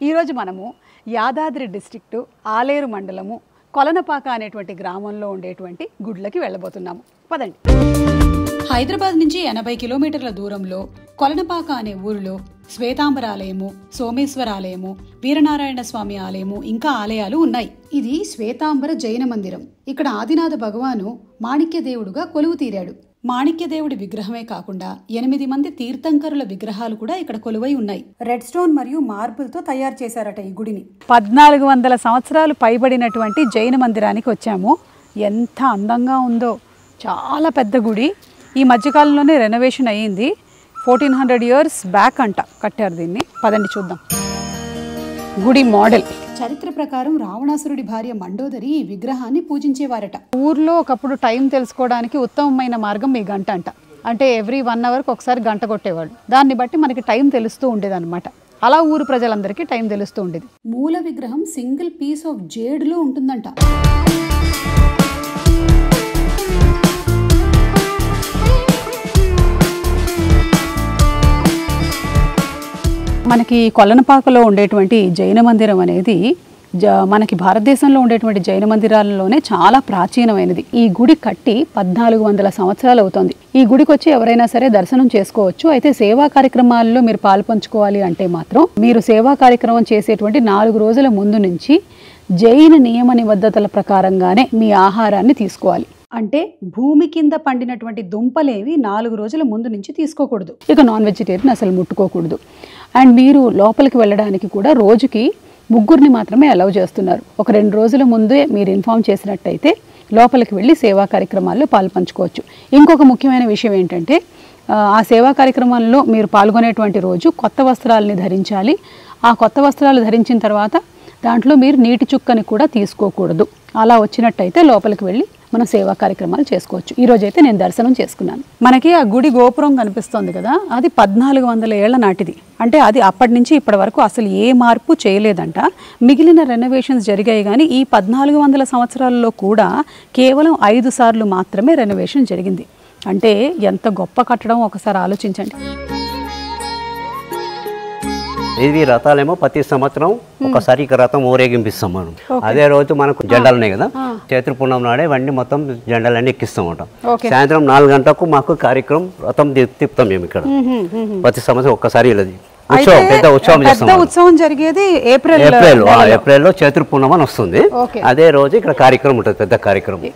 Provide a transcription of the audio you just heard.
ఈరోజు మనము యాదాద్రి డిస్ట్రిక్టు ఆలేరు మండలము కొలనపాక అనేటువంటి గ్రామంలో ఉండేటువంటి గుడ్లకి వెళ్ళబోతున్నాము. పదండి. హైదరాబాద్ నుంచి 80 కిలోమీటర్ల దూరంలో కొలనపాక అనే ఊరిలో శ్వేతాంబర ఆలయము, సోమేశ్వర ఆలయము, వీరనారాయణ స్వామి ఆలయము ఇంకా ఆలయాలు ఉన్నాయి. ఇది శ్వేతాంబర జైన మందిరం. ఇక్కడ ఆదినాథ భగవాను మాణిక్యదేవుడుగా కొలువు తీరాడు. మాణిక్యదేవుడి విగ్రహమే కాకుండా 8 మంది తీర్థంకరుల విగ్రహాలు కూడా ఇక్కడ కొలువై ఉన్నాయి. రెడ్ స్టోన్ మరియు మార్బుల్ తో తయారు చేశారట ఈ గుడిని. 1400 సంవత్సరాలు పైబడినటువంటి జైన మందిరానికి వచ్చాము. ఎంత అందంగా ఉందో, చాలా పెద్ద గుడి. ఈ మధ్యకాలంలోనే రెనోవేషన్ అయ్యింది. 1400 ఇయర్స్ బ్యాక్ అంట కట్టారు దీన్ని. పదండి చూద్దాం. గుడి మోడల్. చరిత్ర ప్రకారం రావణాసురుడి భార్య మండోదరి ఈ విగ్రహాన్ని పూజించేవారట. ఊర్లో ఒకప్పుడు టైం తెలుసుకోవడానికి ఉత్తమమైన మార్గం ఈ గంట అంట. అంటే ఎవ్రీ 1 అవర్కి ఒకసారి గంట కొట్టేవాళ్ళు. దాన్ని బట్టి మనకి టైం తెలుస్తూ ఉండేది అనమాట. అలా ఊరు ప్రజలందరికీ టైం తెలుస్తూ ఉండేది. మూల విగ్రహం సింగిల్ పీస్ ఆఫ్ జేడ్లో ఉంటుందంట. మనకి కొలనపాకలో ఉండేటువంటి జైన మందిరం అనేది మనకి భారతదేశంలో ఉండేటువంటి జైన మందిరాలలోనే చాలా ప్రాచీనమైనది. ఈ గుడి కట్టి 1400 సంవత్సరాలు అవుతుంది. ఈ గుడికి వచ్చి ఎవరైనా సరే దర్శనం చేసుకోవచ్చు. అయితే సేవా కార్యక్రమాల్లో మీరు పాల్పంచుకోవాలి అంటే మాత్రం మీరు సేవా కార్యక్రమం చేసేటువంటి 4 రోజుల ముందు నుంచి జైన నియమ నిబద్ధతల ప్రకారంగానే మీ ఆహారాన్ని తీసుకోవాలి. అంటే భూమి కింద పండినటువంటి దుంపలేవి 4 రోజుల ముందు నుంచి తీసుకోకూడదు. ఇక నాన్ వెజిటేరియన్ అసలు ముట్టుకోకూడదు. అండ్ మీరు లోపలికి వెళ్ళడానికి కూడా రోజుకి 3 మాత్రమే అలౌ చేస్తున్నారు. ఒక 2 రోజుల ముందే మీరు ఇన్ఫామ్ చేసినట్టయితే లోపలికి వెళ్ళి సేవా కార్యక్రమాల్లో పాల్పంచుకోవచ్చు. ఇంకొక ముఖ్యమైన విషయం ఏంటంటే ఆ సేవా కార్యక్రమాల్లో మీరు పాల్గొనేటువంటి రోజు కొత్త వస్త్రాలని ధరించాలి. ఆ కొత్త వస్త్రాలు ధరించిన తర్వాత దాంట్లో మీరు నీటి చుక్కని కూడా తీసుకోకూడదు. అలా వచ్చినట్టయితే లోపలికి వెళ్ళి మనం సేవా కార్యక్రమాలు చేసుకోవచ్చు. ఈరోజైతే నేను దర్శనం చేసుకున్నాను. మనకి ఆ గుడి గోపురం కనిపిస్తుంది కదా, అది 1400 ఏళ్ల నాటిది. అంటే అది అప్పటి నుంచి ఇప్పటి వరకు అసలు ఏ మార్పు చేయలేదంట. మిగిలిన రెనోవేషన్స్ జరిగాయి కానీ ఈ 1400 సంవత్సరాలలో కూడా కేవలం 5 సార్లు మాత్రమే రెనోవేషన్ జరిగింది. అంటే ఎంత గొప్ప కట్టడం ఒకసారి ఆలోచించండి. ఇది రథాలేమో ప్రతి సంవత్సరం ఒకసారి ఇక రథం ఊరేగింపిస్తాం మనం. అదే రోజు మనకు జెండాలు ఉన్నాయి కదా, చైత్ర పూర్ణం నాడే ఇవన్నీ మొత్తం జెండాలన్నీ ఎక్కిస్తామట. సాయంత్రం 4 గంటలకు మాకు కార్యక్రమం రథం తిప్పుతాం మేము ఇక్కడ. ప్రతి సంవత్సరం ఒక్కసారి ఉత్సవం, పెద్ద ఉత్సవం చేస్తాం. ఉత్సవం జరిగేది ఏప్రిల్లో చైత్ర పూర్ణం అని వస్తుంది. అదే రోజు ఇక్కడ కార్యక్రమం ఉంటుంది, పెద్ద కార్యక్రమం.